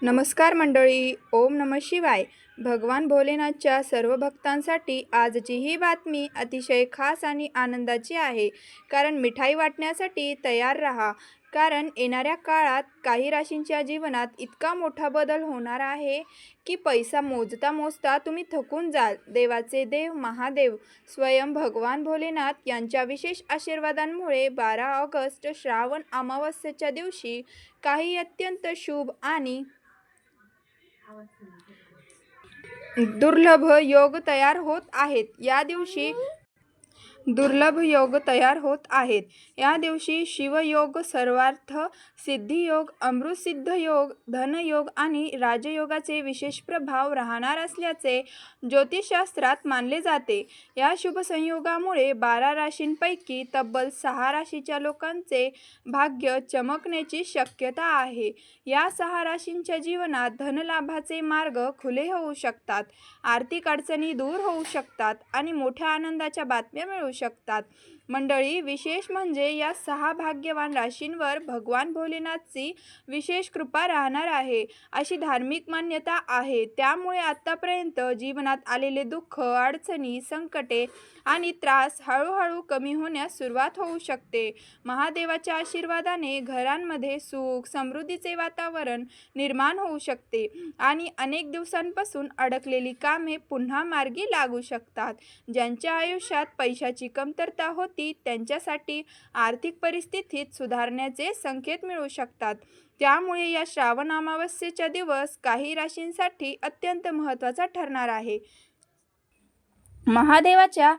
नमस्कार मंडळी. ओम नमः शिवाय. भगवान भोलेनाथच्या सर्व भक्तांसाठी आजची ही बातमी अतिशय खास आणि आनंदाची आहे. कारण मिठाई वाटण्यासाठी तयार राहा. कारण येणाऱ्या काळात काही राशींच्या जीवनात इतका मोठा बदल होणार आहे की पैसा मोजता मोजता तुम्ही थकून जाल. देवाचे देव महादेव स्वयं भगवान भोलेनाथ यांच्या विशेष आशीर्वादांमुळे 12 ऑगस्ट श्रावण अमावस्येच्या दिवशी काही अत्यंत शुभ आणि दुर्लभ योग तयार होत आहेत. या दिवशी शिवयोग, सर्वार्थ सिद्धी योग, अमृतसिद्ध योग, धनयोग आणि राजयोगाचे विशेष प्रभाव राहणार असल्याचे ज्योतिषशास्त्रात मानले जाते. या शुभ संयोगामुळे 12 राशींपैकी तब्बल 6 राशीच्या लोकांचे भाग्य चमकण्याची शक्यता आहे. या 6 राशींच्या जीवनात धनलाभाचे मार्ग खुले होऊ शकतात, आर्थिक अडचणी दूर होऊ शकतात आणि मोठ्या आनंदाच्या बातम्या मिळू शकतात. मंडळी, विशेष म्हणजे या 6 भाग्यवान राशींवर भगवान भोलेनाथची विशेष कृपा राहणार आहे, अशी धार्मिक मान्यता आहे. त्यामुळे आतापर्यंत जीवनात आलेले दुःख, अडचणी, संकटे आणि त्रास हळूहळू कमी होण्यास सुरुवात होऊ शकते. महादेवाच्या आशीर्वादाने घरांमध्ये सुख, समृद्धीचे वातावरण निर्माण होऊ शकते आणि अनेक दिवसांपासून अडकलेली कामे पुन्हा मार्गी लागू शकतात. ज्यांच्या आयुष्यात पैशाची कमतरता होती त्यांच्यासाठी आर्थिक परिस्थितीत सुधारण्याचे संकेत मिळू शकतात. त्यामुळे या श्रावण अमावस्येचा दिवस काही राशींसाठी अत्यंत महत्त्वाचा ठरणार आहे. महादेवाच्या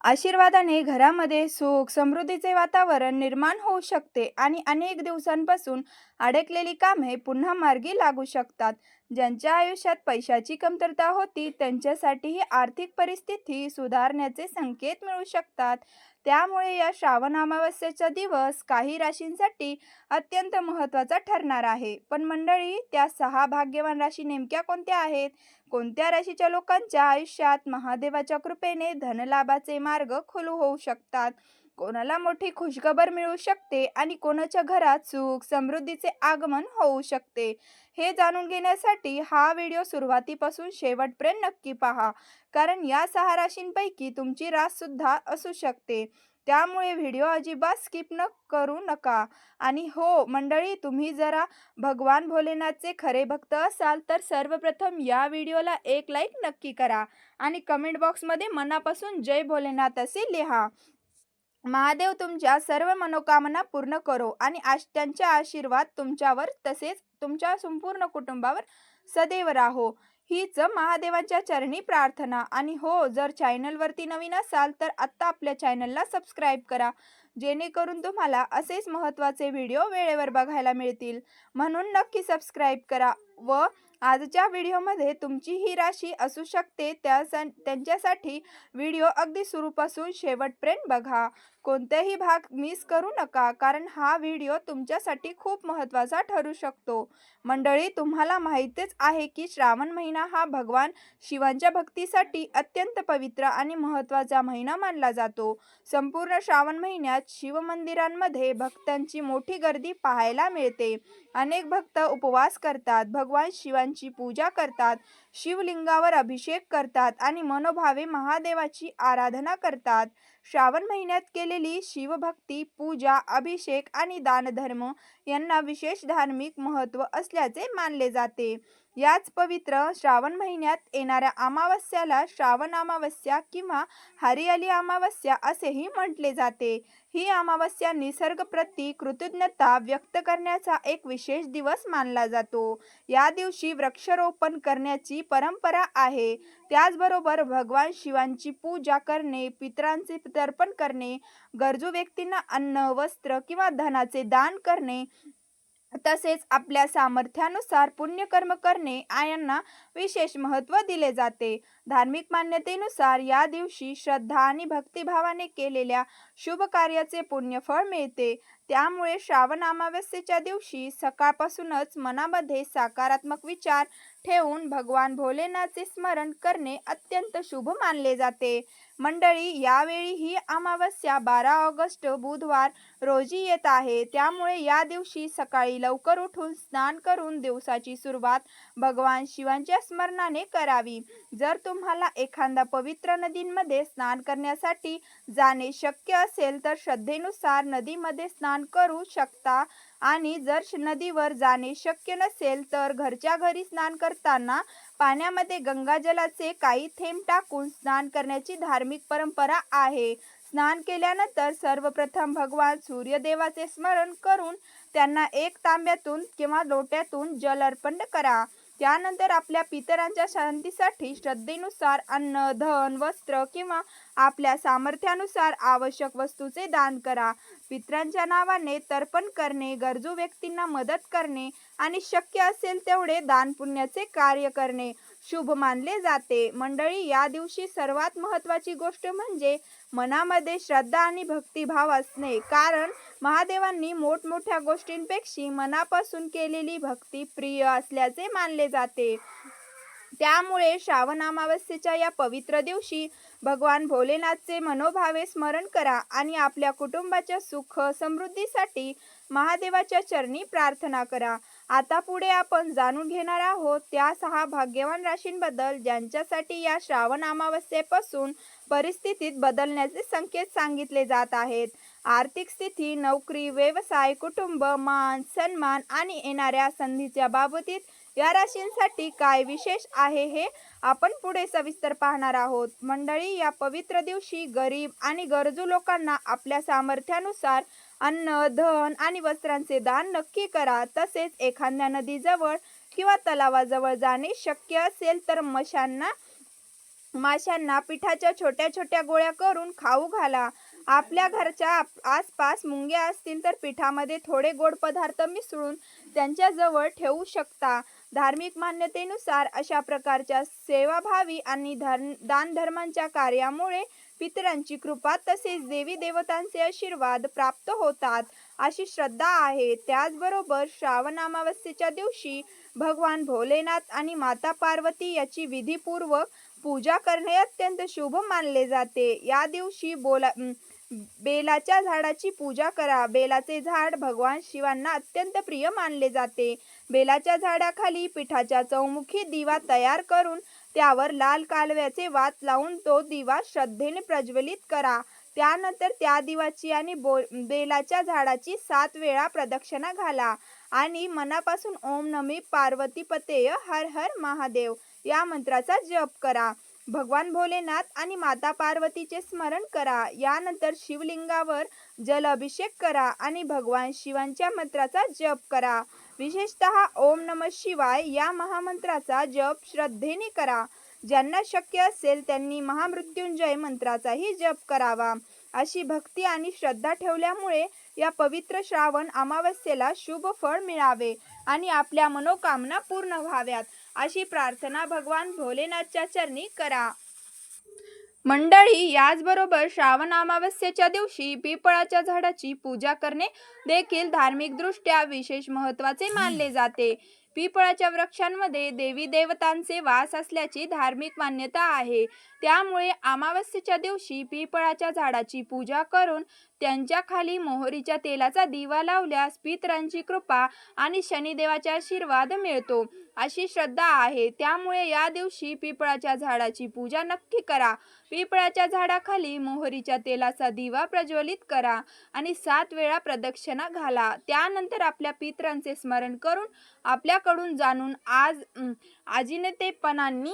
आशीर्वादाने घरामध्ये सुख, समृद्धीचे वातावरण निर्माण होऊ शकते आणि अनेक दिवसांपासून अडकलेली कामे पुन्हा मार्गी लागू शकतात. ज्यांच्या आयुष्यात पैशाची कमतरता होती त्यांच्यासाठीही आर्थिक परिस्थिती सुधारण्याचे संकेत मिळू शकतात. त्यामुळे या श्रावण अमावस्येचा दिवस काही राशींसाठी अत्यंत महत्त्वाचा ठरणार आहे. पण मंडळी, त्या 6 भाग्यवान राशी नेमक्या कोणत्या आहेत? कोणत्या राशीच्या लोकांच्या आयुष्यात महादेवाच्या कृपेने धनलाभाचे मार्ग खुले होऊ शकतात? कोणाला मोठी खुशखबर मिळू शकते आणि कोणाच्या घरात सुख, समृद्धीचे आगमन होऊ शकते? हे जाणून घेण्यासाठी हा व्हिडिओ सुरुवातीपासून शेवटपर्यंत नक्की पहा. कारण या 6 राशींपैकी तुमची रास सुद्धा असू शकते. त्यामुळे व्हिडिओ अजिबात स्किप करू नका. आणि हो मंडळी, तुम्ही जरा भगवान भोलेनाथचे खरे भक्त असाल तर सर्वप्रथम या व्हिडिओला एक लाईक नक्की करा आणि कमेंट बॉक्समध्ये मनापासून जय भोलेनाथ असे लिहा. महादेव तुमच्या सर्व मनोकामना पूर्ण करो आणि त्यांचा आशीर्वाद तुमच्यावर तसेच तुमच्या संपूर्ण कुटुंबावर सदैव राहो, हीच महादेवाच्या चरणी प्रार्थना. आणि हो, जर चॅनलवरती नवीन असाल तर आत्ता आपल्या चॅनलला सबस्क्राईब करा, जेणेकरून तुम्हाला असेच महत्त्वाचे व्हिडिओ वेळेवर बघायला मिळतील. म्हणून नक्की सबस्क्राईब करा व आजच्या व्हिडिओमध्ये तुमची ही राशी असू शकते त्यांच्यासाठी व्हिडिओ अगदी सुरूपासून शेवटपर्यंत बघा. कोणताही भाग मिस करू नका, कारण हा व्हिडिओ तुमच्यासाठी खूप महत्त्वाचा ठरू शकतो. मंडळी, तुम्हाला माहीतच आहे की श्रावण महिना हा भगवान शिवांच्या भक्तीसाठी अत्यंत पवित्र आणि महत्त्वाचा महिना मानला जातो. संपूर्ण श्रावण महिन्यात शिवमंदिरांमध्ये भक्तांची मोठी गर्दी पाहायला मिळते. अनेक भक्त उपवास करतात, भगवान शिवांची पूजा करतात, शिवलिंगावर अभिषेक करतात आणि मनोभावे महादेवाची आराधना करतात. श्रावण महिन्यात केलेली शिवभक्ती, पूजा, अभिषेक आणि दानधर्म यांना विशेष धार्मिक महत्त्व असल्याचे मानले जाते. याच पवित्र श्रावण महिन्यात येणाऱ्या अमावस्याला श्रावण अमावस्या किंवा हरियाली अमावस्या असेही म्हटले जाते. ही अमावस्या निसर्गाप्रती कृतज्ञता व्यक्त करण्याचा एक विशेष दिवस मानला जातो. या दिवशी वृक्षारोपण करण्याची परंपरा आहे. त्याचबरोबर भगवान शिवांची पूजा करणे, पितरांचे तर्पण करणे, गरजू व्यक्तींना अन्न, वस्त्र किंवा धनाचे दान करणे तसेच आपल्या सामर्थ्यानुसार पुण्यकर्म करणे यांना विशेष महत्त्व दिले जाते. धार्मिक मान्यतेनुसार या दिवशी श्रद्धा आणि भक्तिभावाने केलेल्या शुभ कार्याचे पुण्यफळ मिळते. त्यामुळे श्रावण अमावस्येच्या दिवशी सकाळपासूनच मनामध्ये सकारात्मक विचार ठेवून भगवान भोलेनाथचे स्मरण करणे अत्यंत शुभ मानले जाते. मंडळी, यावेळी ही अमावस्या 12 ऑगस्ट बुधवार रोजी येत आहे. त्यामुळे या दिवशी सकाळी लवकर उठून स्नान करून दिवसाची सुरुवात भगवान शिवांच्या स्मरणाने करावी. जर तुम्हाला एखाद्या पवित्र नदीमध्ये स्नान करण्यासाठी जाणे शक्य असेल तर श्रद्धेनुसार नदीमध्ये स्नान करू शकता आणि जर नदीवर जाणे शक्य नसेल तर घरच्या घरी स्नान करताना पाण्यामध्ये गंगाजलाचे काही थेंब टाकून स्नान करण्याची धार्मिक परंपरा आहे. स्नान केल्यानंतर सर्वप्रथम भगवान सूर्यदेवाचे स्मरण करून त्यांना एक तांब्यातून किंवा लोट्यातून जल अर्पण करा. त्यानंतर आपल्या पितरांच्या शांतीसाठी श्रद्धेनुसार अन्न, धन, वस्त्र किंवा आपल्या सामर्थ्यानुसार आवश्यक वस्तूचे दान करा. पितरांच्या नावाने तर्पण करणे, गरजू व्यक्तींना मदत करणे आणि शक्य असेल तेवढे दानपुण्याचे कार्य करणे शुभ मानले जाते. मंडळी, या दिवशी सर्वात महत्त्वाची गोष्ट म्हणजे मनामध्ये श्रद्धा आणि भक्तिभाव असणे, कारण महादेवांनी मोठमोठ्या गोष्टींपेक्षा मनापासून केलेली भक्ती प्रिय असल्याचे मानले जाते. त्यामुळे श्रावण अमावस्येच्या या पवित्र दिवशी भगवान भोलेनाथचे मनोभावे स्मरण करा आणि आपल्या कुटुंबाच्या सुख समृद्धीसाठी महादेवाच्या चरणी प्रार्थना करा. आता पुढे आपण जाणून घेणार आहोत त्या 6 भाग्यवान राशींबद्दल ज्यांच्यासाठी या श्रावण अमावस्येपासून परिस्थितीत बदलण्याचे संकेत सांगितले जात आहेत. आर्थिक स्थिती, नोकरी, व्यवसाय, कुटुंब, मान सन्मान आणि येणाऱ्या संधीच्या बाबतीत या राशींसाठी काय विशेष आहे हे आपण पुढे सविस्तर पाहणार आहोत. मंडळी, या पवित्र दिवशी गरीब आणि गरजू लोकांना आपल्या सामर्थ्यानुसार अन्न, धन आणि वस्त्रांचे दान नक्की करा. तसेच एखाद्या नदीजवळ किंवा तलावाजवळ जाणे शक्य असेल तर माशांना पिठाच्या छोट्या छोट्या गोळ्या करून खाऊ घाला. आपल्या घरच्या आसपास मुंग्या असतील तर पिठामध्ये थोडे गोड पदार्थ मिसळून त्यांच्याजवळ ठेवू शकता. धार्मिक मान्यतेनुसार अशा प्रकारच्या सेवाभावी आणि दानधर्मांच्या कार्यामुळे पितरांची कृपा तसेच देवी देवतांचे आशीर्वाद प्राप्त होतात, अशी श्रद्धा आहे. त्याचबरोबर श्रावण अमावस्येच्या दिवशी भगवान भोलेनाथ आणि माता पार्वती याची विधीपूर्वक पूजा करणे अत्यंत शुभ मानले जाते. या दिवशी बेलाच्या झाडाची पूजा करा. बेलाचे झाड भगवान शिवांना अत्यंत प्रिय मानले जाते. बेलाच्या झाडाखाली पिठाच्या चौमुखी दिवा तयार करून त्यावर लाल कालव्याचे वात लावून तो दिवा श्रद्धेने प्रज्वलित करा. त्यानंतर त्या दिवाची आणि बेलाच्या झाडाची 7 वेळा प्रदक्षिणा घाला आणि मनापासून ओम नमी पार्वतीपतेय हर हर महादेव या मंत्राचा जप करा. भगवान भोलेनाथ आणि माता पार्वतीचे स्मरण करा. यानंतर शिवलिंगावर जल अभिषेक करा आणि भगवान शिवांच्या मंत्राचा जप करा. विशेषतः ओम नमः शिवाय या महामंत्राचा जप श्रद्धेने करा. ज्यांना शक्य असेल त्यांनी महामृत्युंजय मंत्राचाही जप करावा. अशी भक्ती आणि श्रद्धा ठेवल्यामुळे या पवित्र श्रावण अमावस्येला शुभ फळ मिळावे आणि आपल्या मनोकामना पूर्ण व्हाव्यात, अशी प्रार्थना भगवान भोलेनाथच्या चरणी करा. मंडळी, याचबरोबर श्रावण अमावस्येच्या दिवशी पिंपळाच्या झाडाची पूजा करणे देखील धार्मिकदृष्ट्या विशेष महत्त्वाचे मानले जाते. पिंपळाच्या वृक्षांमध्ये देवी देवतांचे वास असल्याची धार्मिक मान्यता आहे. त्यामुळे अमावस्येच्या दिवशी पिंपळाच्या झाडाची पूजा करून त्यांच्या खाली मोहरीच्या तेलाचा दिवा लावल्यास पितरांची कृपा आणि शनिदेवाचे आशीर्वाद मिळतो, अशी श्रद्धा आहे. त्यामुळे या दिवशी पिंपळाच्या झाडाची पूजा नक्की करा. पिंपळाच्या झाडाखाली मोहरीच्या तेलाचा दिवा प्रज्वलित करा आणि 7 वेळा प्रदक्षिणा घाला. त्यानंतर आपल्या पितरांचे स्मरण करून आपल्याकडून जाणून अजिनतेपणाने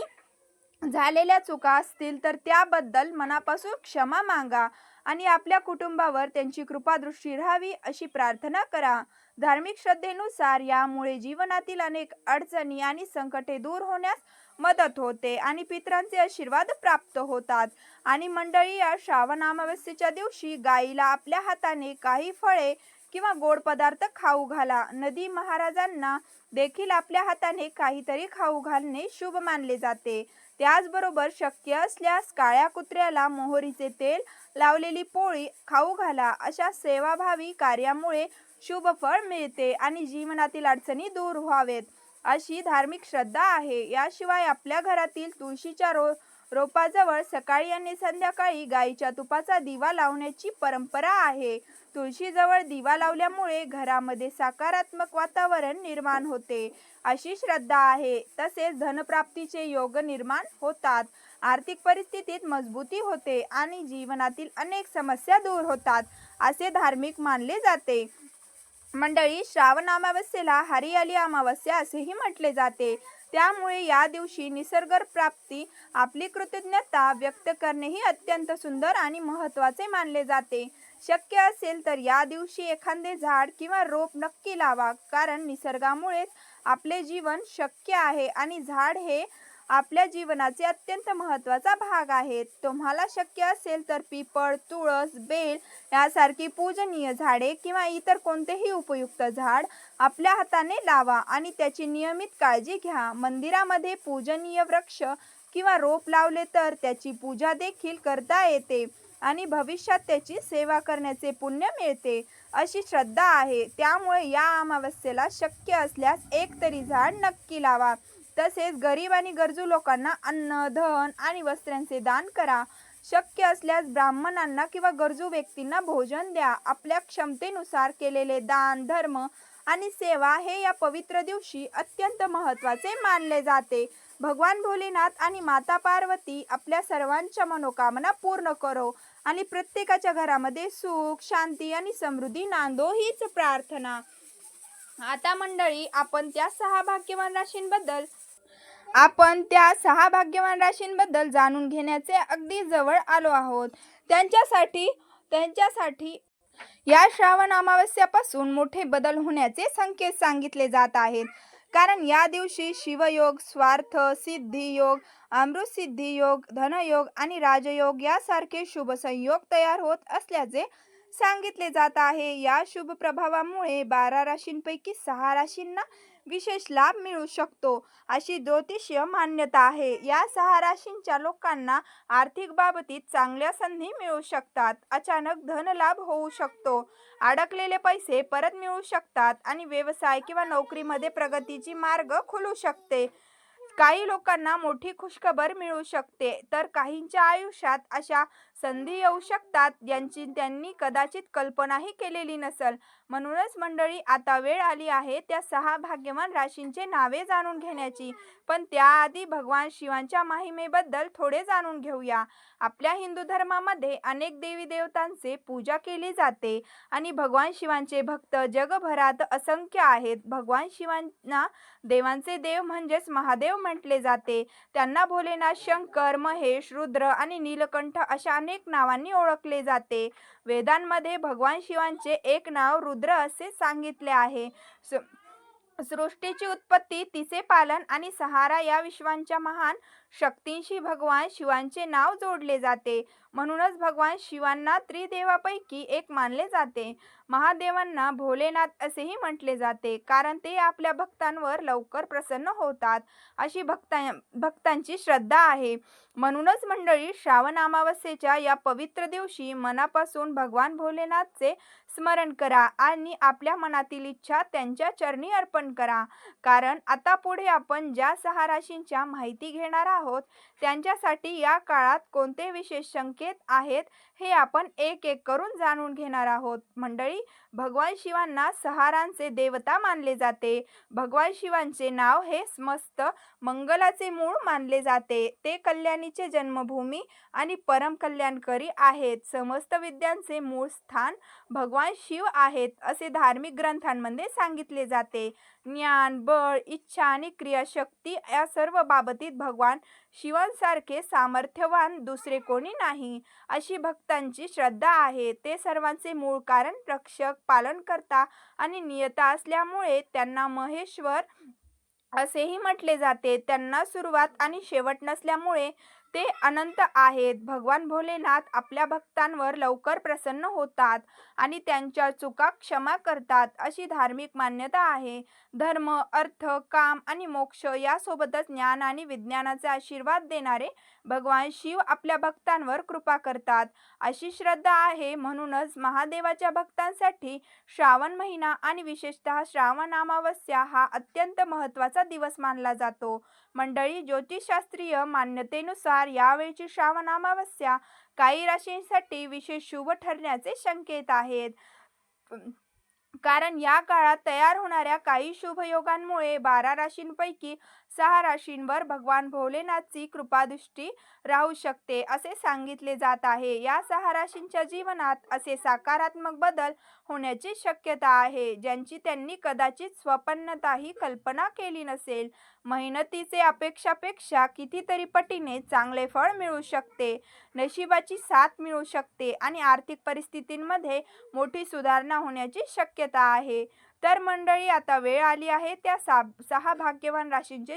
झालेल्या चुका असतील तर त्याबद्दल मनापासून क्षमा मागा आणि आपल्या कुटुंबावर त्यांची कृपादृष्टी राहावी, अशी प्रार्थना करा. धार्मिक श्रद्धेनुसार यामुळे जीवनातील अनेक अडचणी आणि संकटे दूर होण्यास मदत होते आणि पितरांचे आशीर्वाद प्राप्त होतात. आणि मंडळी, या श्रावण अमावस्येच्या दिवशी गायीला आपल्या हाताने काही फळे किंवा गोड पदार्थ खाऊ घाला. नदी महाराजांना देखील आपल्या हाताने काहीतरी खाऊ घालणे शुभ मानले जाते. त्याचबरोबर शक्य असल्यास काळ्या कुत्र्याला मोहरीचे तेल लावलेली पोळी खाऊ घाला. अशा सेवाभावी कार्यामुळे शुभ फळ मिळते आणि जीवनातील अडचणी दूर व्हावेत अशी धार्मिक श्रद्धा आहे. याशिवाय आपल्या घरातील तुळशीच्या रोपाजवळ सकाळी आणि संध्याकाळी गाईच्या तुपाचा दिवा लावण्याची परंपरा आहे. तुळशीजवळ दिवा लावल्यामुळे घरामध्ये सकारात्मक वातावरण निर्माण होते अशी श्रद्धा आहे. तसेच धनप्राप्तीचे योग निर्माण होतात, आर्थिक परिस्थितीत मजबूती होते आणि जीवनातील अनेक समस्या दूर होतात असे धार्मिक मानले जाते. मंडळी, श्रावण अमावस्येला हरियाली अमावस्या असेही म्हटले जाते. त्यामुळे या दिवशी निसर्ग प्राप्ती आपली कृतज्ञता व्यक्त करणेही अत्यंत सुंदर आणि महत्त्वाचे मानले जाते. शक्य असेल तर या दिवशी एखादे झाड किंवा रोप नक्की लावा, कारण निसर्गामुळेच आपले जीवन शक्य आहे आणि झाड हे आपल्या जीवनाचे अत्यंत महत्त्वाचा भाग आहे. तुम्हाला शक्य असेल तर पिंपळ, तुळस, बेल यासारखी पूजनीय झाडे किंवा इतर कोणतेही उपयुक्त झाड आपल्या हाताने लावा आणि त्याची नियमित काळजी घ्या. मंदिरामध्ये पूजनीय वृक्ष किंवा रोप लावले तर त्याची पूजा देखील करता येते आणि भविष्यात त्याची सेवा करण्याचे पुण्य मिळते अशी श्रद्धा आहे. त्यामुळे या अमावस्येला शक्य असल्यास एक तरी झाड नक्की लावा. तसेच गरीब आणि गरजू लोकांना अन्न, धन आणि वस्त्रांचे दान करा. शक्य असल्यास ब्राह्मणांना किंवा गरजू व्यक्तींना भोजन द्या. आपल्या क्षमतेनुसार केलेले दान, धर्म आणि सेवा हे या पवित्र दिवशी अत्यंत महत्त्वाचे मानले जाते. भगवान भोलेनाथ आणि माता पार्वती आपल्या सर्वांच्या मनोकामना पूर्ण करो आणि प्रत्येकाच्या घरामध्ये सुख, शांती आणि समृद्धी नांदो हीच प्रार्थना. आता मंडळी, आपण त्या सहा भाग्यवान राशींबद्दल जाणून घेण्याचे अगदी जवळ आलो आहोत. त्यांच्यासाठी या श्रावण अमावस्यापासून मोठे बदल होण्याचे संकेत सांगितले जात आहेत. कारण या दिवशी शिवयोग, स्वार्थ सिद्धी योग, अमृत सिद्धी योग, धनयोग आणि राजयोग यासारखे शुभ संयोग तयार होत असल्याचे सांगितले जात आहे. या शुभ प्रभावामुळे 12 राशींपैकी 6 राशींना विशेष लाभ मिळू शकतो अशी ज्योतिषीय मान्यता आहे. या 6 राशींच्या लोकांना आर्थिक बाबतीत चांगल्या संधी मिळू शकतात, अचानक धनलाभ होऊ शकतो, अडकलेले पैसे परत मिळू शकतात आणि व्यवसाय किंवा नोकरीमध्ये प्रगतीची मार्ग खुलू शकते. काही लोकांना मोठी खुशखबर मिळू शकते, तर काहींच्या आयुष्यात अशा संधी येऊ शकतात ज्यांची त्यांनी कदाचित कल्पनाही केलेली नसेल. म्हणूनच मंडळी, आता वेळ आली आहे त्या 6 भाग्यवान राशींचे नावे जाणून घेण्याची. पण त्याआधी भगवान शिवांच्या महिमेबद्दल थोडे जाणून घेऊया. आपल्या हिंदू धर्मामध्ये अनेक देवी देवतांचे पूजा केली जाते आणि भगवान शिवांचे भक्त जगभरात असंख्य आहेत. भगवान शिवांना देवांचे देव म्हणजेच महादेव म्हटले जाते. त्यांना भोलेनाथ, शंकर, महेश, रुद्र आणि नीलकंठ अशा अनेक नावांनी ओळखले जाते. वेदांमध्ये भगवान शिवांचे एक नाव रुद्र असे सांगितले आहे. सृष्टीची उत्पत्ती, तिचे पालन आणि सहारा या विश्वांच्या महान शक्तींशी भगवान शिवांचे नाव जोडले जाते. म्हणूनच भगवान शिवांना त्रिदेवापैकी एक मानले जाते. महादेवांना भोलेनाथ असेही म्हटले जाते, कारण ते आपल्या भक्तांवर लवकर प्रसन्न होतात अशी भक्तांची श्रद्धा आहे. म्हणूनच मंडळी, श्रावण अमावस्येच्या या पवित्र दिवशी मनापासून भगवान भोलेनाथचे स्मरण करा आणि आपल्या मनातील इच्छा त्यांच्या चरणी अर्पण करा. कारण आता पुढे आपण ज्या 6 राशींच्या माहिती घेणार आहोत त्यांच्यासाठी या काळात कोणते विशेष संकेत आहेत हे आपण एक एक करून जाणून घेणार आहोत. मंडळी, भगवान शिवांना सहारांचे देवता मानले जाते. भगवान शिवांचे नाव हे समस्त मंगलाचे मूळ मानले जाते. ते कल्याणीचे जन्मभूमी आणि परम कल्याणकारी आहेत. समस्त विद्यांचे मूळ स्थान भगवान शिव आहेत असे धार्मिक ग्रंथांमध्ये सांगितले जाते. ज्ञान, बळ, इच्छा आणि क्रियाशक्ती या सर्व बाबतीत भगवान शिवांसारखे सामर्थ्यवान दुसरे कोणी नाही अशी भक्तांची श्रद्धा आहे. ते सर्वांचे मूळ कारण, रक्षक, पालनकर्ता आणि नियता असल्यामुळे त्यांना महेश्वर असेही म्हटले जाते. त्यांना सुरुवात आणि शेवट नसल्यामुळे ते अनंत आहेत. भगवान भोलेनाथ आपल्या भक्तांवर लवकर प्रसन्न होतात आणि त्यांच्या चुका क्षमा करतात, अशी धार्मिक मान्यता आहे. धर्म, अर्थ, काम आणि मोक्ष यासोबतच ज्ञान आणि विज्ञानाचा आशीर्वाद देणारे भगवान शिव आपल्या भक्तांवर कृपा करतात, अशी श्रद्धा आहे. म्हणूनच महादेवाच्या भक्तांसाठी श्रावण महिना आणि विशेषतः श्रावण अमावस्या हा अत्यंत महत्त्वाचा दिवस मानला जातो. मंडळी, ज्योतिषशास्त्रीय मान्यतेनुसार यावेळची श्रावण अमावस्या काही राशींसाठी विशेष शुभ ठरण्याचे संकेत आहेत. कारण या काळात तयार होणाऱ्या काही शुभयोगांमुळे 12 राशींपैकी 6 राशींवर भगवान भोलेनाथची कृपादृष्टी राहू शकते, असे सांगितले जात आहे. या 6 राशींच्या जीवनात असे सकारात्मक बदल होण्याची शक्यता आहे, ज्यांची त्यांनी कदाचित स्वप्नातही कल्पना केली नसेल. मेहनतीचे अपेक्षापेक्षा कितीतरी पटीने चांगले फळ मिळू शकते, नशिबाची साथ मिळू शकते आणि आर्थिक परिस्थितींमध्ये मोठी सुधारणा होण्याची शक्यता आहे. तर मंडळी, आता वेळ आली आहे त्या 6 भाग्यवान राशींचे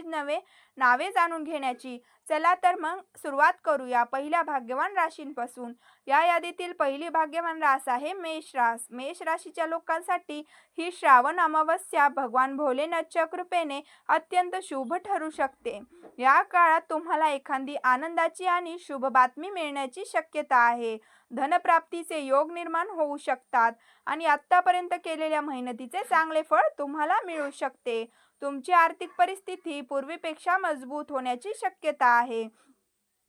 नावे जाणून घेण्याची. चला तर मग सुरुवात करूया पहिल्या भाग्यवान राशींपासून. या यादीतील पहिली भाग्यवान रास आहे मेष रास. मेष राशीच्या लोकांसाठी ही श्रावण अमावस्या भगवान भोलेनाथच्या कृपेने अत्यंत शुभ ठरू शकते. या काळात तुम्हाला एखादी आनंदाची आणि शुभ बातमी मिळण्याची शक्यता आहे. धनप्राप्तीचे योग निर्माण होऊ शकतात आणि आतापर्यंत केलेल्या मेहनतीचे चांगले फळ तुम्हाला मिळू शकते. तुमची आर्थिक परिस्थिती पूर्वीपेक्षा मजबूत होण्याची शक्यता आहे.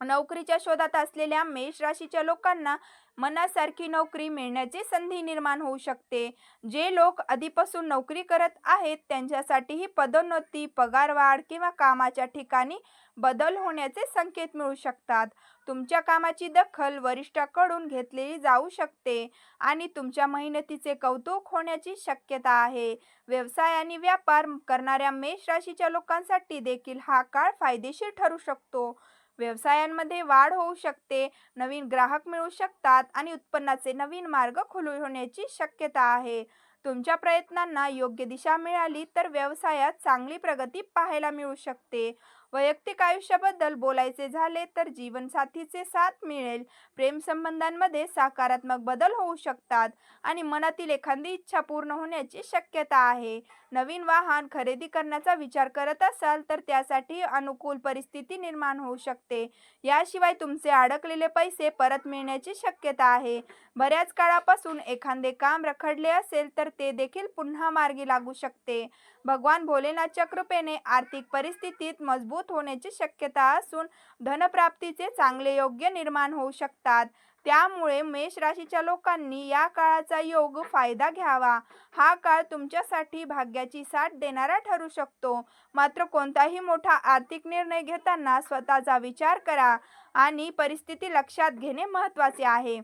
नोकरीच्या शोधात असलेल्या मेष राशीच्या लोकांना मनासारखी नोकरी मिळण्याची संधी निर्माण होऊ शकते. जे लोक आधीपासून नोकरी करत आहेत त्यांच्यासाठीही पदोन्नती, पगारवाढ किंवा कामाच्या ठिकाणी बदल होण्याचे संकेत मिळू शकतात. तुमच्या कामाची दखल वरिष्ठाकडून घेतली जाऊ शकते आणि तुमच्या मेहनतीचे कौतुक होण्याची शक्यता आहे. व्यवसाय आणि व्यापार करणाऱ्या मेष राशीच्या लोकांसाठी देखील हा काळ फायदेशीर ठरू शकतो. व्यवसायांमध्ये वाढ होऊ शकते, नवीन ग्राहक मिळू शकतात आणि उत्पन्नाचे नवीन मार्ग खुले होण्याची शक्यता आहे. तुमच्या प्रयत्नांना योग्य दिशा मिळाली तर व्यवसायात चांगली प्रगती पाहायला मिळू शकते. वैयक्तिक आयुष्याबद्दल बोलायचे झाले तर जीवनसाथीचे साथ मिळेल, प्रेमसंबंधांमध्ये सकारात्मक बदल होऊ शकतात आणि मनातील एखादी इच्छा पूर्ण होण्याची शक्यता आहे. नवीन वाहन खरेदी करण्याचा विचार करत असाल तर त्यासाठी अनुकूल परिस्थिती निर्माण होऊ शकते. याशिवाय तुमचे अडकलेले पैसे परत मिळण्याची शक्यता आहे. बऱ्याच काळापासून एखादे काम रखडले असेल तर ते देखील पुन्हा मार्गी लागू शकते. भगवान भोलेनाथच्या कृपेने आर्थिक परिस्थितीत मजबूत होण्याची शक्यता असून धनप्राप्तीचे चांगले योग निर्माण होऊ शकतात. त्यामुळे मेष राशीच्या लोकांनी या काळाचा फायदा घ्यावा. हा काळ तुमच्यासाठी भाग्याची साथ देणारा ठरू शकतो. मात्र कोणताही मोठा आर्थिक निर्णय घेताना स्वतःचा विचार करा आणि परिस्थिती लक्षात घेणे महत्त्वाचे आहे.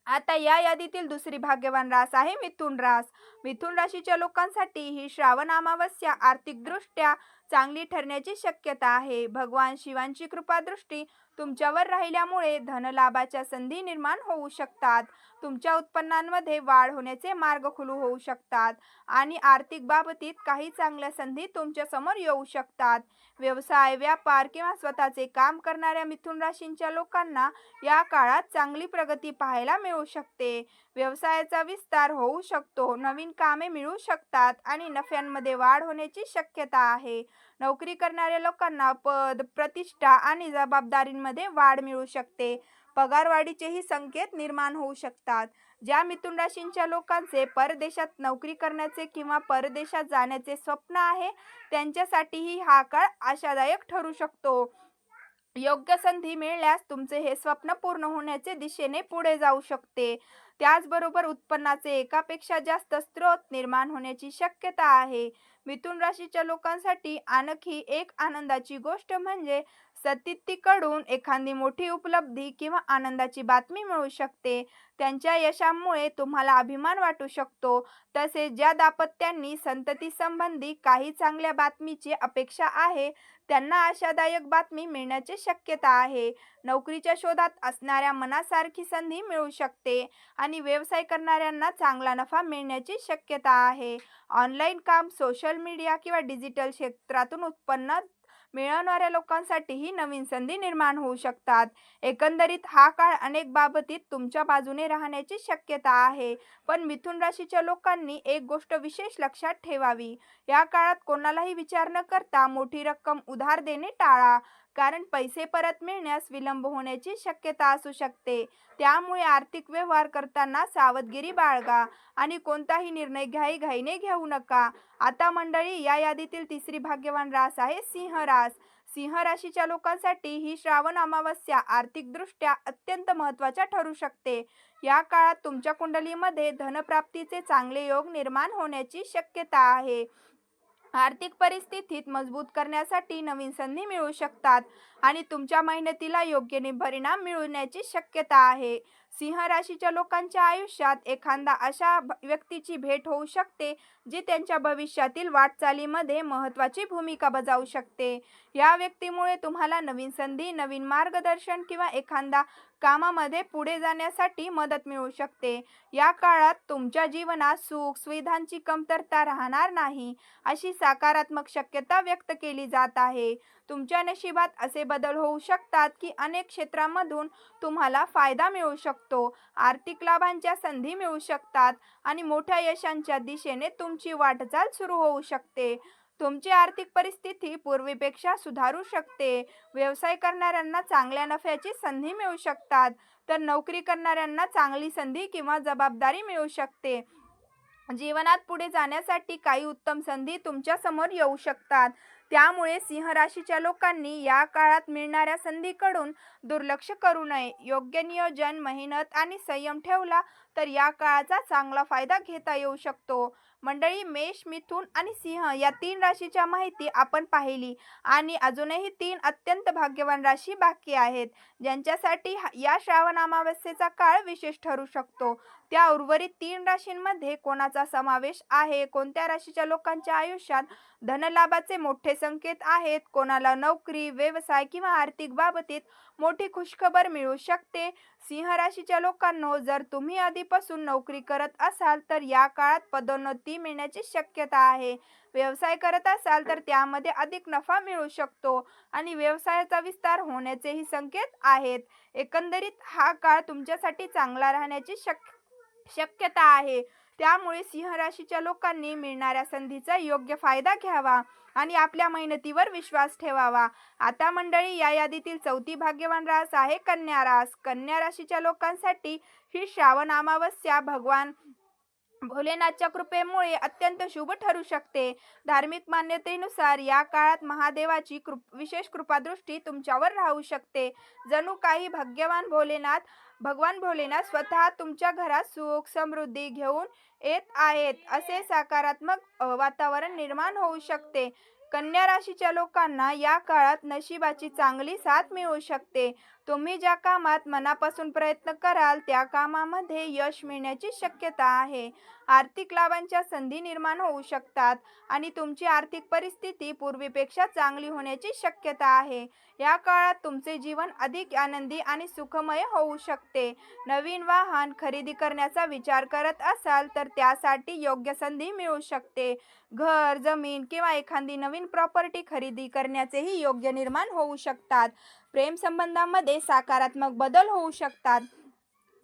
आता या यादीतील दुसरी भाग्यवान रास आहे मिथुन रास. मिथुन राशीच्या लोकांसाठी ही श्रावण अमावस्या आर्थिकदृष्ट्या चांगली ठरण्याची शक्यता आहे. भगवान शिवांची कृपादृष्टी तुमच्यावर राहिल्यामुळे धनलाभाच्या संधी निर्माण होऊ शकतात. तुमच्या उत्पन्नांमध्ये वाढ होण्याचे मार्ग खुले होऊ शकतात आणि आर्थिक बाबतीत काही चांगल्या संधी तुमच्या समोर येऊ शकतात. व्यवसाय, व्यापार किंवा स्वतःचे काम करणाऱ्या मिथुन राशींच्या लोकांना या काळात चांगली प्रगती पाहायला मिळू शकते. व्यवसायाचा विस्तार होऊ शकतो, नवीन कामे मिळू शकतात आणि नफ्यांमध्ये वाढ होण्याची शक्यता आहे. नोकरी करणाऱ्या लोकांना पद, प्रतिष्ठा आणि जबाबदारींमध्ये वाढ मिळू शकते. पगारवाढीचेही संकेत निर्माण होऊ शकतात. ज्या मिथुन राशींच्या लोकांचे परदेशात नोकरी करण्याचे किंवा परदेशात जाण्याचे स्वप्न आहे त्यांच्यासाठीही हा काळ आशादायक ठरू शकतो. योग्य संधी मिळाल्यास तुमचे हे स्वप्न पूर्ण होण्याचे दिशेने पुढे जाऊ शकते. त्याचबरोबर उत्पन्नाचे एकापेक्षा जास्त स्रोत निर्माण होण्याची शक्यता आहे. मिथुन राशीच्या लोकांसाठी आणखी एक आनंदाची गोष्ट म्हणजे सतीकडून एखादी मोठी उपलब्धी किंवा आनंदाची बातमी मिळू शकते. त्यांच्या यशामुळे तुम्हाला अभिमान वाटू शकतो. तसेच ज्या दाम्पत्यांनी संतती संबंधी काही चांगल्या बातमीची अपेक्षा आहे त्यांना आशादायक बातमी मिळण्याची शक्यता आहे. नोकरीच्या शोधात असणाऱ्या मनासारखी संधी मिळू शकते आणि व्यवसाय करणाऱ्यांना चांगला नफा मिळण्याची शक्यता आहे. ऑनलाईन काम, सोशल मीडिया किंवा डिजिटल क्षेत्रातून उत्पन्न मिळवणाऱ्या लोकांसाठीही नवीन संधी निर्माण होऊ शकतात. एकंदरीत हा काळ अनेक बाबतीत तुमच्या बाजूने राहण्याची शक्यता आहे. पण मिथुन राशीच्या लोकांनी एक गोष्ट विशेष लक्षात ठेवावी. या काळात कोणालाही विचार न करता मोठी रक्कम उधार देणे टाळा. कारण पैसे परत मिळण्यास विलंब होण्याची शक्यता असू शकते. त्यामुळे आर्थिक व्यवहार करताना सावधगिरी बाळगा आणि कोणताही निर्णय घाईघाईने घेऊ नका. आता मंडळी, या यादीतील तिसरी भाग्यवान रास आहे सिंह रास. सिंह राशीच्या लोकांसाठी ही श्रावण अमावस्या आर्थिकदृष्ट्या अत्यंत महत्त्वाच्या ठरू शकते. या काळात तुमच्या कुंडलीमध्ये धनप्राप्तीचे चांगले योग निर्माण होण्याची शक्यता आहे. आर्थिक परिस्थितीत मजबूत करण्यासाठी नवीन संधी मिळू शकतात आणि तुमच्या मेहनतीला योग्य परिणाम मिळण्याची शक्यता आहे. सिंह राशीच्या लोकांच्या आयुष्यात एखादा अशा व्यक्तीची भेट होऊ शकते जी त्यांच्या भविष्यातील वाटचालीमध्ये महत्त्वाची भूमिका बजावू शकते. या व्यक्तीमुळे तुम्हाला नवीन संधी, नवीन मार्गदर्शन किंवा एखादा कामामध्ये पुढे जाण्यासाठी मदत मिळू शकते. या काळात तुमच्या जीवनात सुख सुविधांची कमतरता राहणार नाही अशी सकारात्मक शक्यता व्यक्त केली जात आहे. तुमच्या नशिबात असे बदल होऊ शकतात की अनेक क्षेत्रांमधून तुम्हाला फायदा मिळू शकतो. आर्थिक लाभांच्या संधी मिळू शकतात आणि मोठ्या यशांच्या दिशेने तुमची वाटचाल सुरू होऊ शकते. तुमची आर्थिक परिस्थिती पूर्वीपेक्षा सुधारू शकते. व्यवसाय करणाऱ्यांना चांगल्या नफ्याची संधी मिळू शकतात, तर नोकरी करणाऱ्यांना चांगली संधी किंवा जबाबदारी मिळू शकते. जीवनात पुढे जाण्यासाठी काही उत्तम संधी तुमच्या समोर येऊ शकतात. त्यामुळे सिंह राशीच्या लोकांनी या काळात मिळणाऱ्या संधीकडून दुर्लक्ष करू नये. योग्य नियोजन, मेहनत आणि संयम ठेवला तर या काळाचा चांगला फायदा घेता येऊ शकतो. मंडळी, मेष, मिथुन आणि सिंह या 3 राशीच्या माहिती आपण पाहिली आणि अजूनही 3 अत्यंत भाग्यवान राशी बाकी आहेत, ज्यांच्यासाठी या श्रावण अमावस्येचा काळ विशेष ठरू शकतो. त्या उर्वरित 3 राशींमध्ये कोणाचा समावेश आहे? कोणत्या राशीच्या लोकांच्या आयुष्यात धनलाभाचे मोठे संकेत आहेत? कोणाला नोकरी, व्यवसाय किंवा आर्थिक बाबतीत मोठी खुशखबर मिळू शकते? सिंह राशीच्या लोकांनो, जर तुम्ही आधीपासून नोकरी करत असाल तर या काळात पदोन्नती मिळण्याची शक्यता आहे. व्यवसाय करत असाल तर त्यामध्ये अधिक नफा मिळू शकतो आणि व्यवसायाचा विस्तार होण्याचेही संकेत आहेत. एकंदरीत हा काळ तुमच्यासाठी चांगला राहण्याची शक्यता आहे. त्यामुळे सिंह राशीच्या लोकांनी मिळणाऱ्या संधीचा योग्य फायदा घ्यावा आणि आपल्या मेहनतीवर विश्वास ठेवावा. आता मंडळी, या यादीतील चौथी भाग्यवान रास आहे कन्या रास. कन्या राशीच्या लोकांसाठी ही श्रावण अमावस्या भगवान भोलेनाथच्या कृपेमुळे अत्यंत शुभ ठरू शकते. धार्मिक मान्यतेनुसार या काळात महादेवाची विशेष कृपादृष्टी तुमच्यावर राहू शकते. जणू काही भगवान भोलेनाथ स्वतः तुमच्या घरात सुख समृद्धी घेऊन येत आहेत असे सकारात्मक वातावरण निर्माण होऊ शकते. कन्या राशीच्या लोकांना या काळात नशिबाची चांगली साथ मिळू शकते. तुम्ही ज्या कामात मनापासून प्रयत्न कराल त्या कामामध्ये यश मिळण्याची शक्यता आहे. आर्थिक लाभांच्या संधी निर्माण होऊ शकतात आणि तुमची आर्थिक परिस्थिती पूर्वीपेक्षा चांगली होण्याची शक्यता आहे. या काळात तुमचे जीवन अधिक आनंदी आणि सुखमय होऊ शकते. नवीन वाहन खरेदी करण्याचा विचार करत असाल तर त्यासाठी योग्य संधी मिळू शकते. घर, जमीन किंवा एखादी नवीन प्रॉपर्टी खरेदी करण्याचेही योग्य निर्माण होऊ शकतात. प्रेम संबंधामध्ये सकारात्मक बदल होऊ शकतात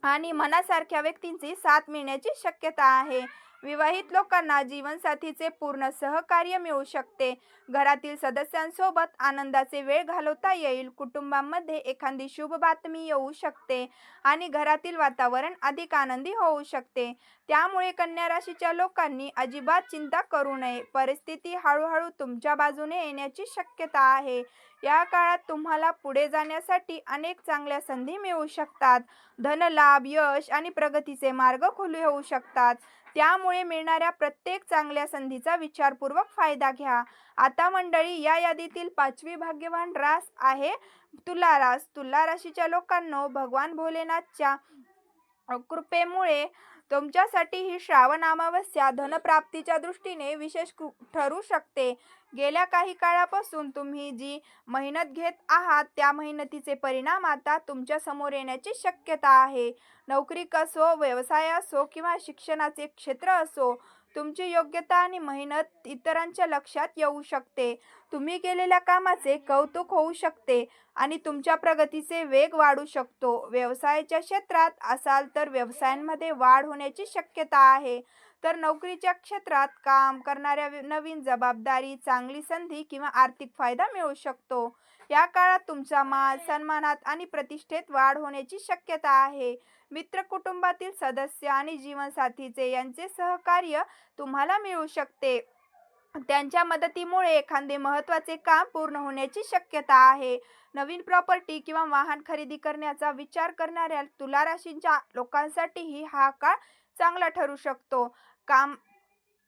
आणि मनासारख्या व्यक्तींची साथ मिळण्याची शक्यता आहे. विवाहित लोकांना जीवनसाथीचे पूर्ण सहकार्य मिळू शकते. घरातील सदस्यांसोबत आनंदाचे वेळ घालवता येईल. कुटुंबामध्ये एखादी शुभ बातमी येऊ शकते आणि घरातील वातावरण अधिक आनंदी होऊ शकते. त्यामुळे कन्या राशीच्या लोकांनी अजिबात चिंता करू नये. परिस्थिती हळूहळू तुमच्या बाजूने येण्याची शक्यता आहे. या काळात तुम्हाला पुढे जाण्यासाठी अनेक चांगल्या संधी मिळू शकतात. धनलाभ, यश आणि प्रगतीचे मार्ग खुले होऊ शकतात. त्यामुळे मिळणाऱ्या प्रत्येक चांगल्या संधीचा विचारपूर्वक फायदा घ्या. आता मंडळी, या यादीतील 5वी भाग्यवान रास आहे तुला रास. तुला राशीच्या लोकांनो, भगवान भोलेनाथच्या कृपेमुळे तुमच्यासाठी ही श्रावण अमावस्या धनप्राप्तीच्या दृष्टीने विशेष ठरू शकते. गेल्या काही काळापासून तुम्ही जी मेहनत घेत आहात त्या मेहनतीचे परिणाम आता तुमच्या समोर येण्याची शक्यता आहे. नोकरी असो, व्यवसाय असो किंवा शिक्षणाचे क्षेत्र असो, तुमची योग्यता आणि मेहनत इतरांच्या लक्षात येऊ शकते. तुम्ही केलेल्या कामाचे कौतुक होऊ शकते आणि तुमच्या प्रगतीचे वेग वाढू शकतो. व्यवसायाच्या क्षेत्रात असाल तर व्यवसायांमध्ये वाढ होण्याची शक्यता आहे. तर नोकरीच्या क्षेत्रात काम करणाऱ्या नवीन जबाबदारी, चांगली संधी किंवा आर्थिक फायदा मिळू शकतो. या काळात तुमचा मान, सन्मानात आणि प्रतिष्ठेत वाढ होण्याची शक्यता आहे. मित्र, कुटुंबातील सदस्य आणि जीवनसाथीचे यांचे सहकार्य तुम्हाला मिळू शकते. त्यांच्या मदतीमुळे एखादे महत्त्वाचे काम पूर्ण होण्याची शक्यता आहे. नवीन प्रॉपर्टी किंवा वाहन खरेदी करण्याचा विचार करणाऱ्या तुला राशीच्या लोकांसाठीही हा काळ चांगला ठरू शकतो. काम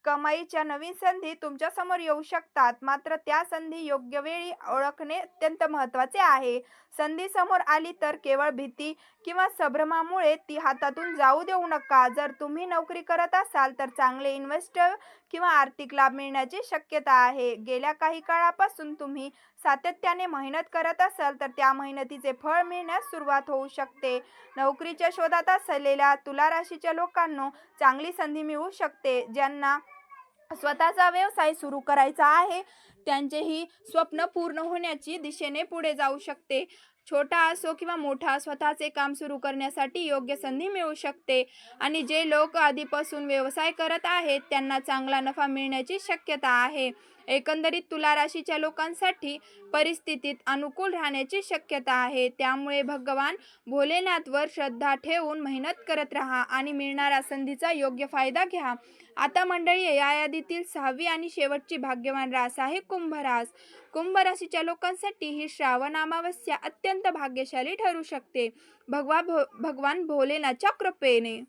कमाईच्या नवीन संधी तुमच्यासमोर येऊ शकतात, मात्र त्या संधी योग्य वेळी ओळखणे अत्यंत महत्त्वाचे आहे. संधी समोर आली तर केवळ भीती किंवा संभ्रमामुळे ती हातातून जाऊ देऊ नका. जर तुम्ही नोकरी करत असाल तर चांगले इन्व्हेस्टर किंवा आर्थिक लाभ मिळण्याची शक्यता आहे. गेल्या काही काळापासून तुम्ही सातत्याने मेहनत करत असाल तर त्या मेहनतीचे फळ मिळण्यास सुरुवात होऊ शकते. नोकरीच्या शोधात असलेल्या तुला राशीच्या लोकांना चांगली संधी मिळू शकते. ज्यांना स्वतःचा व्यवसाय सुरू करायचा आहे, त्यांचे ही स्वप्न पूर्ण होण्याची दिशेने पुढे जाऊ शकते. छोटा असो किंवा मोठा, स्वतःचे काम सुरू करण्यासाठी योग्य संधी मिळू शकते आणि जे लोक आधीपासून व्यवसाय करत आहेत त्यांना चांगला नफा मिळण्याची शक्यता आहे. एकंदरीत तुला राशीच्या लोकांसाठी परिस्थितीत अनुकूल राहण्याची शक्यता आहे. त्यामुळे भगवान भोलेनाथवर श्रद्धा ठेवून मेहनत करत राहा आणि मिळणाऱ्या संधीचा योग्य फायदा घ्या. आता मंडळी, या यादीतील 6वी आणि शेवटची भाग्यवान रास आहे कुंभ रास. कुंभ राशीच्या लोकांसाठी ही श्रावण अमावस्या अत्यंत भाग्यशाली ठरू शकते, भगवान भोलेनाथच्या कृपेने.